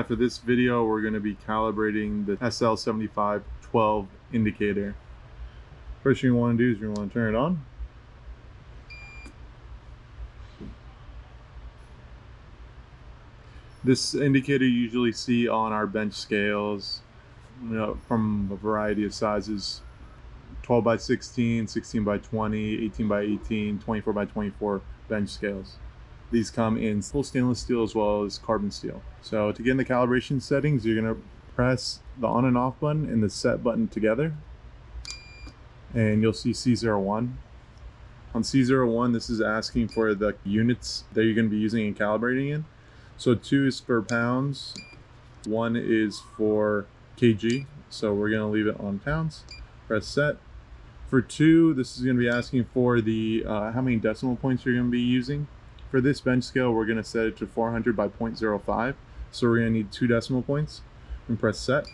Hi, for this video we're going to be calibrating the SL-7512 indicator. First thing you want to do is you want to turn it on. This indicator you usually see on our bench scales, from a variety of sizes: 12 by 16, 16 by 20, 18 by 18, 24 by 24 bench scales. These come in full stainless steel as well as carbon steel. So to get in the calibration settings, you're going to press the on and off button and the set button together, and you'll see C01. On C01, this is asking for the units that you're going to be using and calibrating in. So 2 is for pounds, 1 is for kg, so we're going to leave it on pounds. Press set. For 2, this is going to be asking for the how many decimal points you're going to be using. For this bench scale, we're going to set it to 400 by 0.05, so we're going to need 2 decimal points, and press set.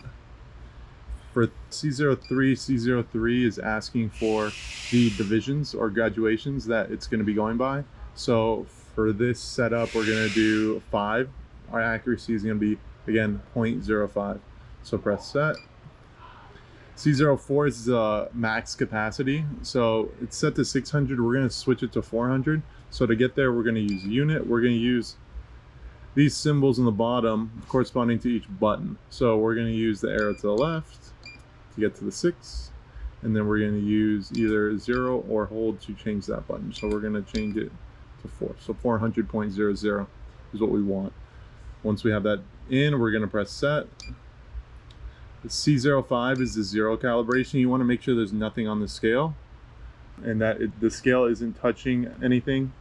For C03 is asking for the divisions or graduations that it's going to be going by. So for this setup, we're going to do 5. Our accuracy is going to be, again, 0.05. So press set. C04 is the max capacity. So it's set to 600. We're going to switch it to 400. So to get there, we're going to use unit. We're going to use these symbols on the bottom corresponding to each button. So we're going to use the arrow to the left to get to the 6. And then we're going to use either 0 or hold to change that button. So we're going to change it to 4. So 400.00 is what we want. Once we have that in, we're going to press set. The C05 is the 0 calibration. You want to make sure there's nothing on the scale and that the scale isn't touching anything.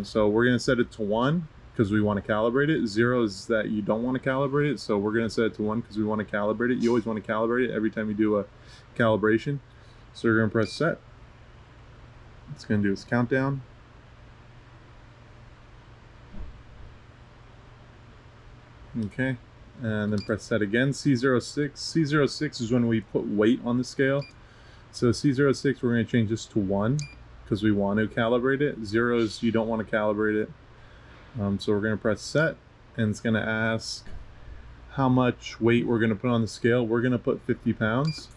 So we're going to set it to 1 because we want to calibrate it. 0 is that you don't want to calibrate it, so we're going to set it to 1 because we want to calibrate it. You always want to calibrate it every time you do a calibration. So we're going to press set. It's going to do its countdown. Okay, and then press set again. C06 is when we put weight on the scale. So C06, we're going to change this to 1 because we want to calibrate it. 0 is you don't want to calibrate it. So we're going to press set, and it's going to ask how much weight we're going to put on the scale. We're going to put 50 pounds.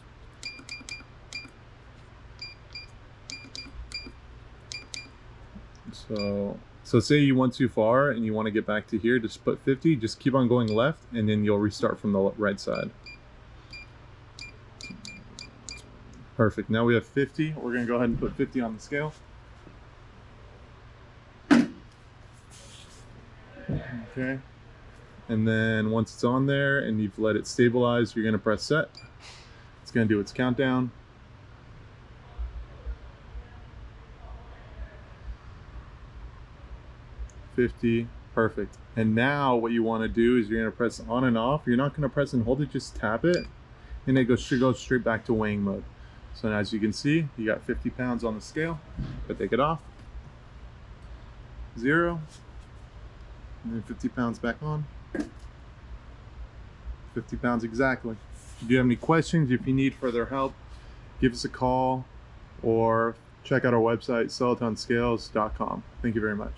So say you went too far and you want to get back to here, just put 50, just keep on going left, and then you'll restart from the right side. Perfect. Now we have 50. We're going to go ahead and put 50 on the scale. Okay. And then once it's on there and you've let it stabilize, you're going to press set. It's going to do its countdown. Perfect. And now what you want to do is you're going to press on and off. You're not going to press and hold it, just tap it, and it should go straight back to weighing mode. So as you can see, you got 50 pounds on the scale. But take it off. 0. And then 50 pounds back on. 50 pounds exactly. If you have any questions, if you need further help, give us a call or check out our website, selletonscales.com. Thank you very much.